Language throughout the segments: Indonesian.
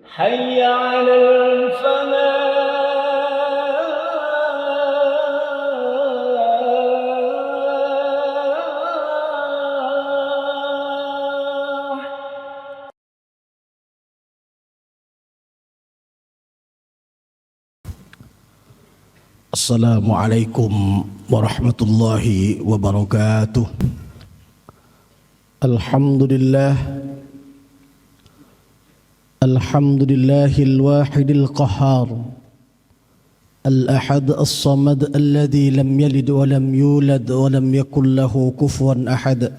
حي على الفلاح. Assalamualaikum warahmatullahi wabarakatuh. Alhamdulillahil wahidil qahhar, al-ahad as-samad alladhi lam yalid wa lam yulad wa lam yakul lahu kufuwan ahad.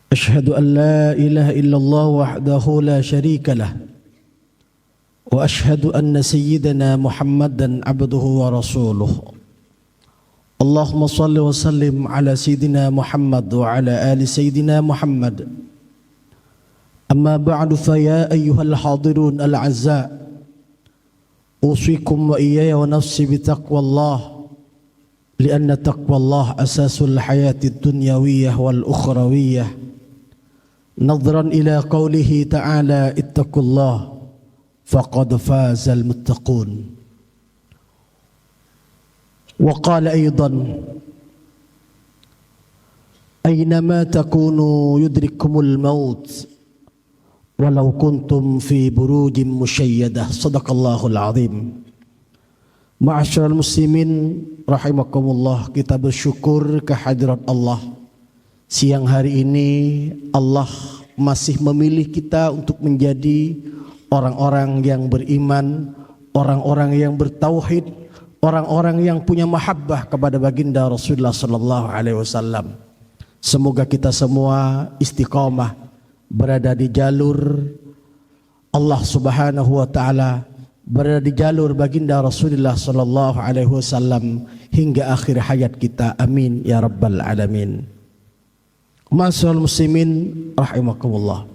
Ashhadu an la ilaha illallah wahdahu la sharika lah, wa ashhadu anna sayyidana Muhammadan abduhu wa rasuluh. Allahumma salli wa sallim ala sayyidina Muhammad wa ala ali sayyidina Muhammad. Amma ba'du, fa ya ayyuhal hadirun al-'azza, usikum wa iyaya wa nafsi bi taqwallah, lianna taqwallah asasul hayatid dunyawiyyah wal ukhrawiyyah. Nadhran ila qawlihi ta'ala ittaqullah faqad fazal muttaqun. Wa qala aydan aynama takunu yudrikumul maut walau kuntum fi burujin musyayyadah. Sadaqallahul azim. Ma'asyiral muslimin rahimakumullah, kita bersyukur kehadirat Allah. Siang hari ini Allah masih memilih kita untuk menjadi orang-orang yang beriman, orang-orang yang bertauhid, orang-orang yang punya mahabbah kepada baginda Rasulullah sallallahu alaihi wasallam. Semoga kita semua istiqamah berada di jalur Allah Subhanahu wa taala, berada di jalur baginda Rasulullah sallallahu alaihi wasallam hingga akhir hayat kita. Amin ya rabbal alamin. Ma'asyiral muslimin rahimakumullah.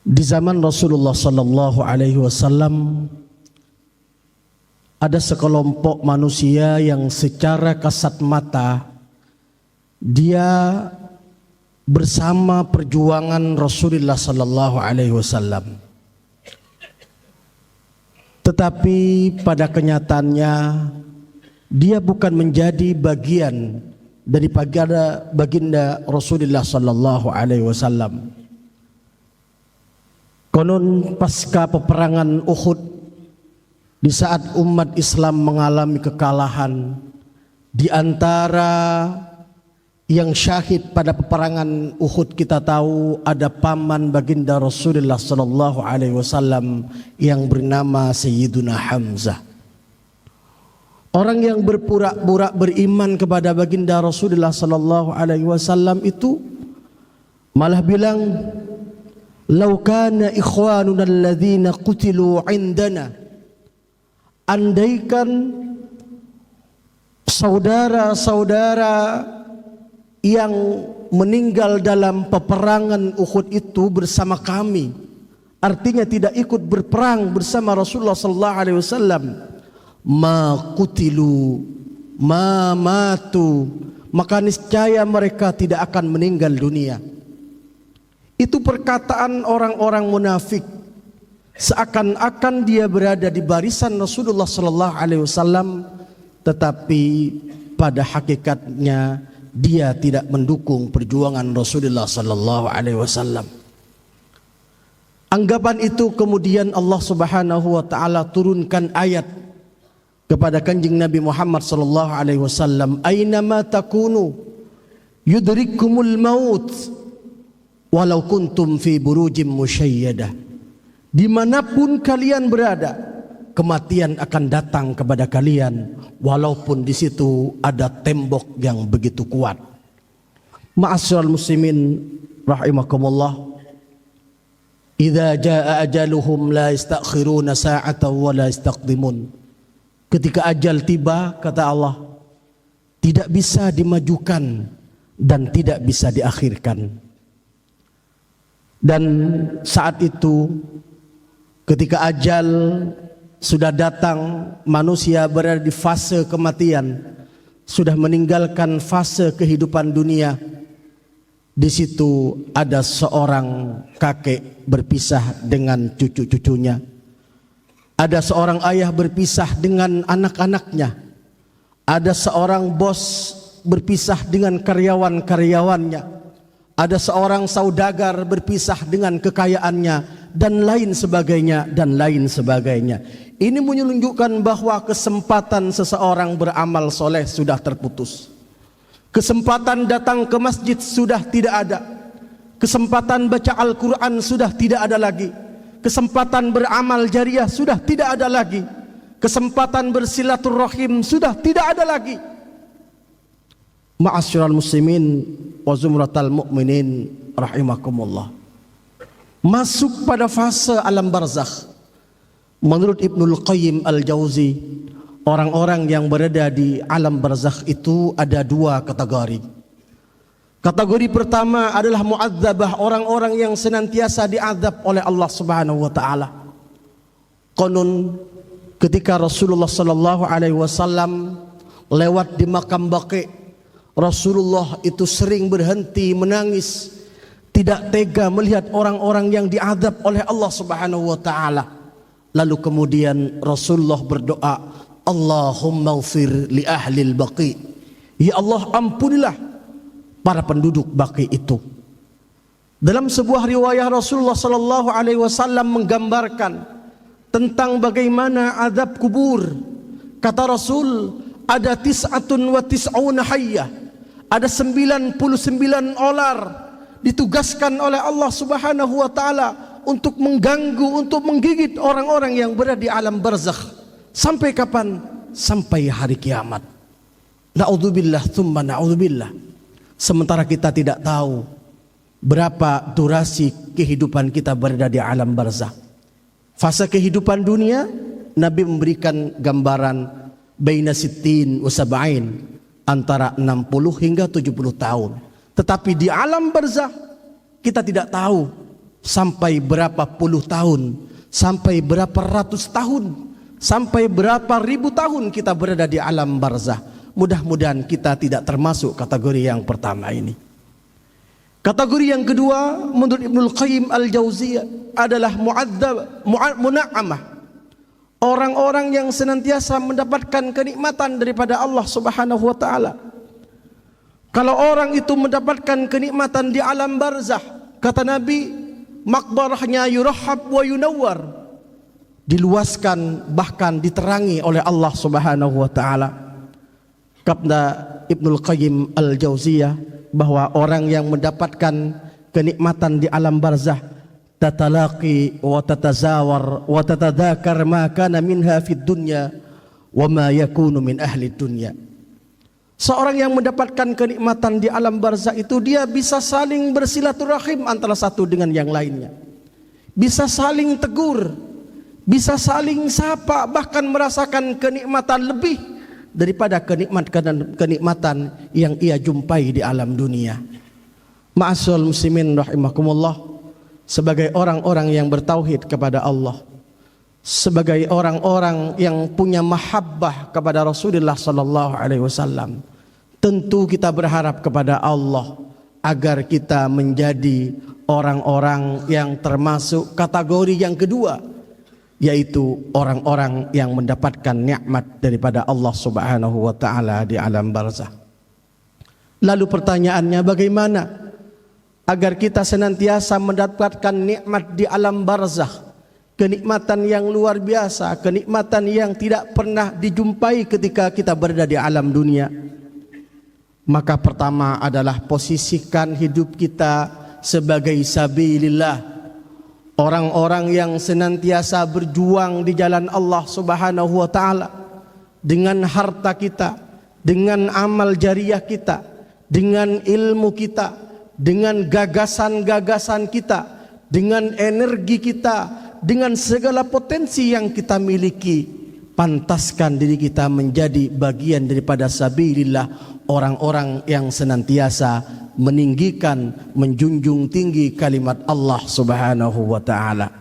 Di zaman Rasulullah sallallahu alaihi wasallam ada sekelompok manusia yang secara kasat mata dia bersama perjuangan Rasulullah sallallahu alaihi wasallam. Tetapi pada kenyataannya dia bukan menjadi bagian daripada baginda Rasulullah sallallahu alaihi wasallam. Konon pasca peperangan Uhud, di saat umat Islam mengalami kekalahan, di antara yang syahid pada peperangan Uhud kita tahu ada paman baginda Rasulullah sallallahu alaihi wasallam yang bernama Sayyiduna Hamzah. Orang yang berpura-pura beriman kepada baginda Rasulullah sallallahu alaihi wasallam itu malah bilang, "Lau kana ikhwanuna alladzina qutilu 'indana." Andaikan saudara-saudara yang meninggal dalam peperangan Uhud itu bersama kami, artinya tidak ikut berperang bersama Rasulullah sallallahu alaihi wasallam, ma qutilu ma matu, maka niscaya mereka tidak akan meninggal dunia. Itu perkataan orang-orang munafik, seakan-akan dia berada di barisan Rasulullah sallallahu alaihi wasallam, tetapi pada hakikatnya dia tidak mendukung perjuangan Rasulullah sallallahu alaihi wasallam. Anggapan itu kemudian Allah Subhanahu wa taala turunkan ayat kepada Kanjeng Nabi Muhammad sallallahu alaihi wasallam, "Ainama takunu yudrikumul maut walau kuntum fi burujim musyayyadah." Dimanapun kalian berada, kematian akan datang kepada kalian, walaupun di situ ada tembok yang begitu kuat. Ma'asyiral muslimin rahimakumullah, idza jaa ajaluhum la yastakhiruna sa'atan wa la yastaqdimun. Ketika ajal tiba, kata Allah, tidak bisa dimajukan dan tidak bisa diakhirkan. Dan saat itu ketika ajal sudah datang, manusia berada di fase kematian, sudah meninggalkan fase kehidupan dunia, Di situ ada seorang kakek berpisah dengan cucu-cucunya. Ada seorang ayah berpisah dengan anak-anaknya. Ada seorang bos berpisah dengan karyawan-karyawannya. Ada seorang saudagar berpisah dengan kekayaannya, dan lain sebagainya, dan lain sebagainya. Ini menunjukkan bahwa kesempatan seseorang beramal soleh sudah terputus. Kesempatan datang ke masjid sudah tidak ada. Kesempatan baca Al-Quran sudah tidak ada lagi. Kesempatan beramal jariah sudah tidak ada lagi. Kesempatan bersilaturrahim sudah tidak ada lagi. Ma'asyiral muslimin wa zumratal mu'minin rahimakumullah. Masuk pada fase alam barzakh. Menurut Ibnul Qayyim Al-Jauzi, orang-orang yang berada di alam barzakh itu ada dua kategori. Kategori pertama adalah mu'adzabah, orang-orang yang senantiasa diazab oleh Allah Subhanahu wa taala. Konon ketika Rasulullah sallallahu alaihi wasallam lewat di makam Baqi', Rasulullah itu sering berhenti menangis, tidak tega melihat orang-orang yang diazab oleh Allah Subhanahu wa taala. Lalu kemudian Rasulullah berdoa, Allahumma ighfir li ahlil Baqi'. Ya Allah, ampunilah para penduduk Baqi' itu. Dalam sebuah riwayah Rasulullah sallallahu alaihi wasallam menggambarkan tentang bagaimana azab kubur. Kata Rasul, ada 99 hayyah, ada 99 olar ditugaskan oleh Allah Subhanahu wa taala untuk mengganggu, untuk menggigit orang-orang yang berada di alam barzakh. Sampai kapan? Sampai hari kiamat. Na'udzubillah tsumma na'udzubillah. Sementara kita tidak tahu berapa durasi kehidupan kita berada di alam barzakh. Fase kehidupan dunia, Nabi memberikan gambaran baina sittin wa sab'in, antara 60 hingga 70 tahun. Tetapi di alam barzakh kita tidak tahu sampai berapa puluh tahun, sampai berapa ratus tahun, sampai berapa ribu tahun kita berada di alam barzakh. Mudah-mudahan kita tidak termasuk kategori yang pertama ini. Kategori yang kedua menurut Ibnul Qayyim Al-Jauziyah adalah muna'amah. Orang-orang yang senantiasa mendapatkan kenikmatan daripada Allah Subhanahu wa taala. Kalau orang itu mendapatkan kenikmatan di alam barzakh, kata Nabi, makbarahnya yurahhab wa yunawwar, diluaskan bahkan diterangi oleh Allah Subhanahu wa taala. Kata Ibnul Qayyim Al-Jauziyah bahwa orang yang mendapatkan kenikmatan di alam barzakh tatalaqi wa tatazawar wa tatadakar ma kana minha fid dunya wa ma yakunu min ahli dunya. Seorang yang mendapatkan kenikmatan di alam barzakh itu dia bisa saling bersilaturahim antara satu dengan yang lainnya. Bisa saling tegur, bisa saling sapa, bahkan merasakan kenikmatan lebih daripada kenikmatan yang ia jumpai di alam dunia. Ma'asyiral muslimin rahimakumullah, sebagai orang-orang yang bertauhid kepada Allah, sebagai orang-orang yang punya mahabbah kepada Rasulullah sallallahu alaihi wasallam, tentu kita berharap kepada Allah agar kita menjadi orang-orang yang termasuk kategori yang kedua, yaitu orang-orang yang mendapatkan nikmat daripada Allah Subhanahu wa taala di alam barzakh. Lalu pertanyaannya, bagaimana agar kita senantiasa mendapatkan nikmat di alam barzakh, kenikmatan yang luar biasa, kenikmatan yang tidak pernah dijumpai ketika kita berada di alam dunia? Maka pertama adalah posisikan hidup kita sebagai sabilillah, orang-orang yang senantiasa berjuang di jalan Allah Subhanahu wa taala dengan harta kita, dengan amal jariah kita, dengan ilmu kita, dengan gagasan-gagasan kita, dengan energi kita, dengan segala potensi yang kita miliki. Pantaskan diri kita menjadi bagian daripada sabilillah, orang-orang yang senantiasa meninggikan, menjunjung tinggi kalimat Allah Subhanahu wa taala.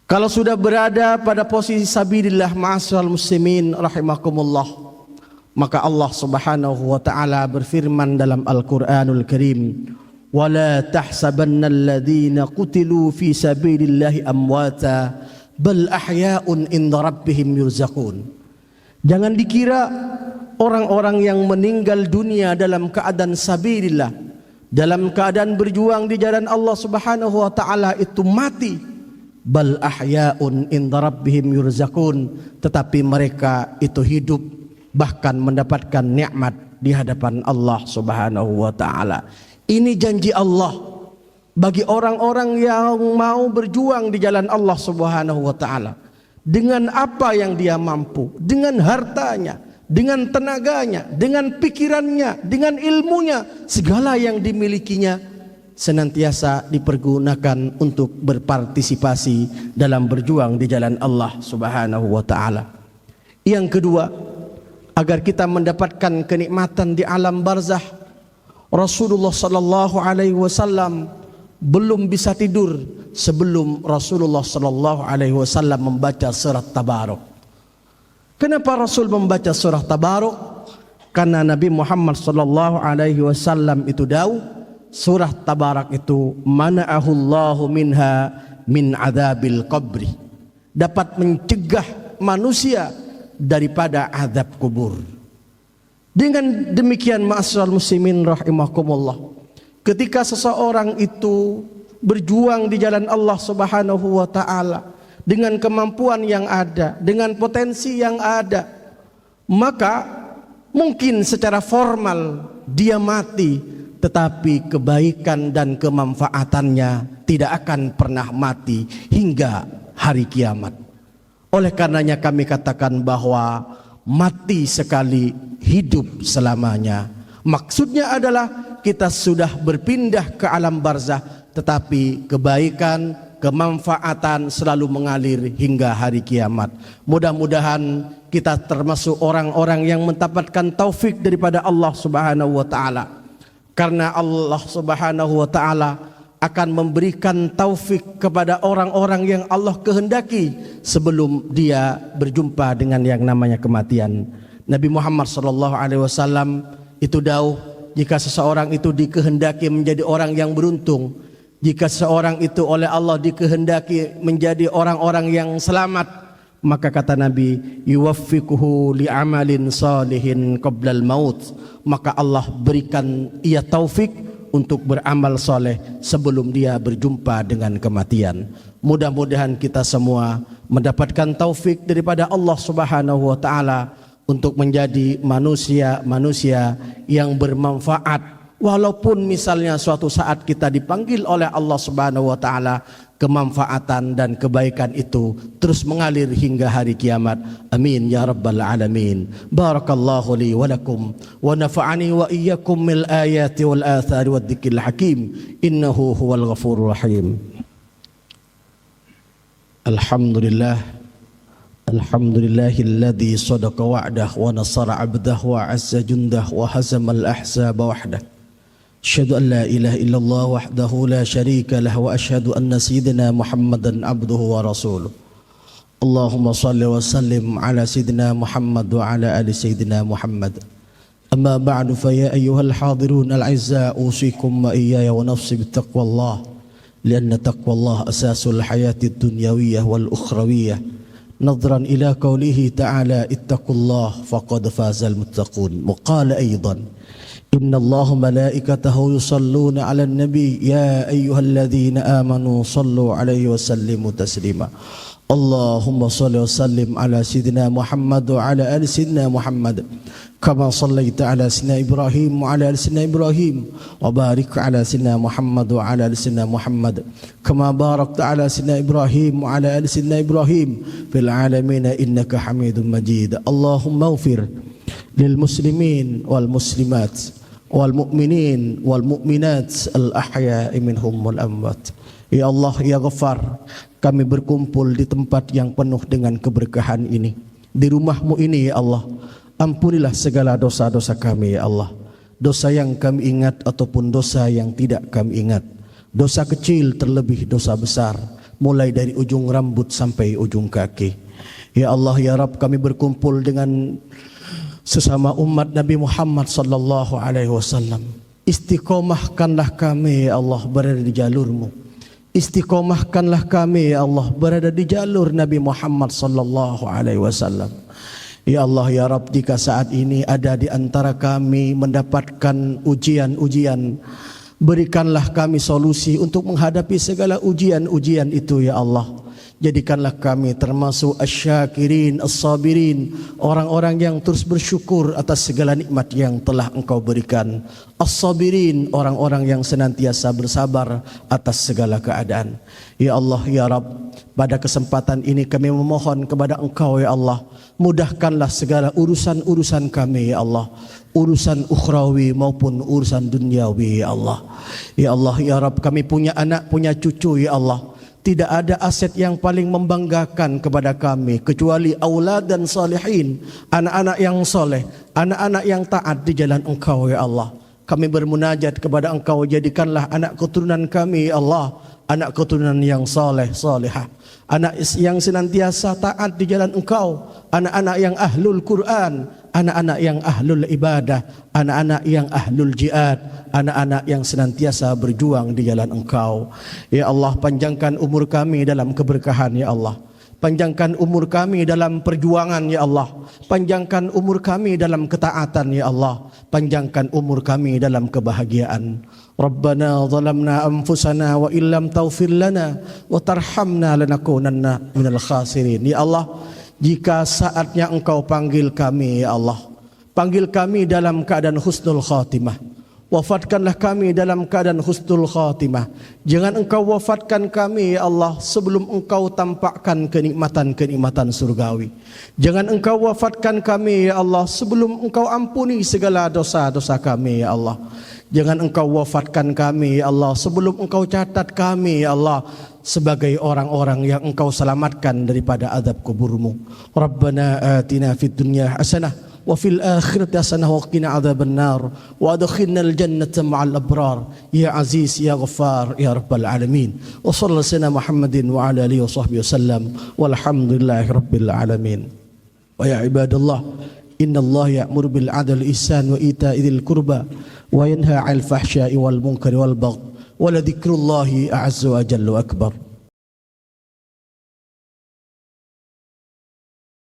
Kalau sudah berada pada posisi sabilillah, ma'asyiral muslimin rahimakumullah, Maka Allah Subhanahu wa taala berfirman dalam Al-Qur'anul Karim, "Wala tahsabannal ladzina qutilu fi sabilillahi amwata bal ahya'un inda rabbihim yurzaqun." Jangan dikira orang-orang yang meninggal dunia dalam keadaan sabilillah, dalam keadaan berjuang di jalan Allah Subhanahu wa taala itu mati. Bal ahya'un inda rabbihim yurzaqun, tetapi mereka itu hidup bahkan mendapatkan nikmat di hadapan Allah Subhanahu wa taala. Ini janji Allah bagi orang-orang yang mau berjuang di jalan Allah Subhanahu wa taala dengan apa yang dia mampu, dengan hartanya, dengan tenaganya, dengan pikirannya, dengan ilmunya, segala yang dimilikinya senantiasa dipergunakan untuk berpartisipasi dalam berjuang di jalan Allah Subhanahu wa taala. Yang kedua, agar kita mendapatkan kenikmatan di alam barzah, Rasulullah sallallahu alaihi wasallam belum bisa tidur sebelum Rasulullah sallallahu alaihi wasallam membaca surat Tabarok. Kenapa Rasul membaca surah Tabarok? Karena Nabi Muhammad sallallahu alaihi wasallam itu tahu surah Tabarak itu mana'ahullahu minha min adzabil qabri, dapat mencegah manusia daripada azab kubur. Dengan demikian ma'asyiral muslimin rahimakumullah, ketika seseorang itu berjuang di jalan Allah Subhanahu wa taala dengan kemampuan yang ada, dengan potensi yang ada, maka mungkin secara formal dia mati, tetapi kebaikan dan kemanfaatannya tidak akan pernah mati hingga hari kiamat. Oleh karenanya kami katakan bahwa mati sekali, hidup selamanya. Maksudnya adalah kita sudah berpindah ke alam barzah, tetapi kebaikan, kemanfaatan selalu mengalir hingga hari kiamat. Mudah-mudahan kita termasuk orang-orang yang mendapatkan taufik daripada Allah Subhanahu wa taala. Karena Allah Subhanahu wa taala akan memberikan taufik kepada orang-orang yang Allah kehendaki sebelum dia berjumpa dengan yang namanya kematian. Nabi Muhammad sallallahu alaihi wasallam itu dawuh, jika seseorang itu dikehendaki menjadi orang yang beruntung, jika seseorang itu oleh Allah dikehendaki menjadi orang-orang yang selamat, maka kata Nabi, yuwaffiquhu li'amalin salihin qablal maut, maka Allah berikan ia taufik untuk beramal soleh sebelum dia berjumpa dengan kematian. Mudah-mudahan kita semua mendapatkan taufik daripada Allah Subhanahu wa taala untuk menjadi manusia-manusia yang bermanfaat. Walaupun misalnya suatu saat kita dipanggil oleh Allah Subhanahu wa taala, kemanfaatan dan kebaikan itu terus mengalir hingga hari kiamat. Amin ya rabbal alamin. Barakallahu li wa lakum wa nafa'ani wa iyyakum mil ayati wal athari wad dzikril hakim. Innahu huwal ghafurur rahim. Alhamdulillah. Alhamdulillahilladzi sadaqa wa'dah wa nasara 'abdah wa 'azza jundah wa hazamal ahzaba wahdah. Asyhadu an la ilaha illallah wahdahu la syarika lah wa asyhadu anna sayyidina Muhammadan abduhu wa rasuluh. Allahumma salli wa sallim ala sayyidina Muhammad wa ala ali sayyidina Muhammad. Amma ba'du, fa ya ayyuhal hadirun al-'izza usikum wa iyaya wa nafsi bittaqwallah, lianna taqwallah asasul hayatid dunyawiyyah wal ukhrawiyyah. Nadran ila qawlihi ta'ala ittaqullah faqad fazal muttaqun. Wa qala aidan inna Allaha malaikatahu yusalluna 'alan nabi ya ayyuhalladzina amanu sallu 'alaihi wa sallimu taslima. Allahumma salli wa sallim ala sayyidina Muhammad wa ala ali sayyidina Muhammad kama sallaita ala sayyidina Ibrahim wa ala ali sayyidina Ibrahim wa barik ala sayyidina Muhammad wa ala ali sayyidina Muhammad kama barakta ala sayyidina Ibrahim wa ala ali sayyidina Ibrahim fil alamin innaka Hamidum Majid. Allahumma ighfir lil muslimin wal muslimat wal mu'minin wal mu'minat al ahya'i minhum wal amwat. Ya Allah ya Ghaffar, kami berkumpul di tempat yang penuh dengan keberkahan ini, di rumah-Mu ini ya Allah. Ampunilah segala dosa-dosa kami ya Allah, dosa yang kami ingat ataupun dosa yang tidak kami ingat, dosa kecil terlebih dosa besar, mulai dari ujung rambut sampai ujung kaki. Ya Allah ya Rabb, kami berkumpul dengan sesama umat Nabi Muhammad sallallahu alaihi wasallam. Istiqomahkanlah kami ya Allah berada di jalur-Mu. Istiqomahkanlah kami ya Allah berada di jalur Nabi Muhammad sallallahu alaihi wasallam. Ya Allah ya Rabb, jika saat ini ada di antara kami mendapatkan ujian-ujian, berikanlah kami solusi untuk menghadapi segala ujian-ujian itu ya Allah. Jadikanlah kami termasuk asy-syakirin, as-sabirin, orang-orang yang terus bersyukur atas segala nikmat yang telah Engkau berikan. As-sabirin, orang-orang yang senantiasa bersabar atas segala keadaan. Ya Allah ya Rabb, pada kesempatan ini kami memohon kepada Engkau ya Allah, mudahkanlah segala urusan-urusan kami ya Allah, urusan ukhrawi maupun urusan duniawi ya Allah. Ya Allah ya Rabb, kami punya anak, punya cucu ya Allah. Tidak ada aset yang paling membanggakan kepada kami kecuali aulad dan salihin, anak-anak yang soleh, anak-anak yang taat di jalan Engkau ya Allah. Kami bermunajat kepada Engkau, jadikanlah anak keturunan kami ya Allah anak keturunan yang soleh, solehah, anak yang senantiasa taat di jalan Engkau, anak-anak yang ahlul Quran, anak-anak yang ahlul ibadah, anak-anak yang ahlul jihad, anak-anak yang senantiasa berjuang di jalan Engkau. Ya Allah, panjangkan umur kami dalam keberkahan ya Allah. Panjangkan umur kami dalam perjuangan ya Allah. Panjangkan umur kami dalam ketaatan ya Allah. Panjangkan umur kami dalam kebahagiaan. Rabbana zalamna anfusana wa illam taghfir lana wa tarhamna lanakunanna minal khasirin. Ya Allah, jika saatnya Engkau panggil kami ya Allah, panggil kami dalam keadaan husnul khatimah. Wafatkanlah kami dalam keadaan husnul khatimah. Jangan Engkau wafatkan kami ya Allah sebelum Engkau tampakkan kenikmatan-kenikmatan surgawi. Jangan Engkau wafatkan kami ya Allah sebelum Engkau ampuni segala dosa-dosa kami ya Allah. Jangan Engkau wafatkan kami ya Allah sebelum Engkau catat kami ya Allah sebagai orang-orang yang Engkau selamatkan daripada azab kuburmu. Rabbana atina fid dunya hasanah wa fil akhirati hasanah wa qina adzaban nar wa adkhilnal jannata ma'al abrar ya aziz ya ghaffar ya rabbal alamin. Wa sallallahu alaihi Muhammadin wa ala alihi wa sahbihi wasallam walhamdulillahi rabbil alamin. Wa ya ibadallah, innallaha ya'muru bil 'adli wal ihsan wa ita'i dzil qurba wa yanha 'anil fahsya'i wal munkari wal baghi wa la dzikrullahi a'azza wa jalla akbar.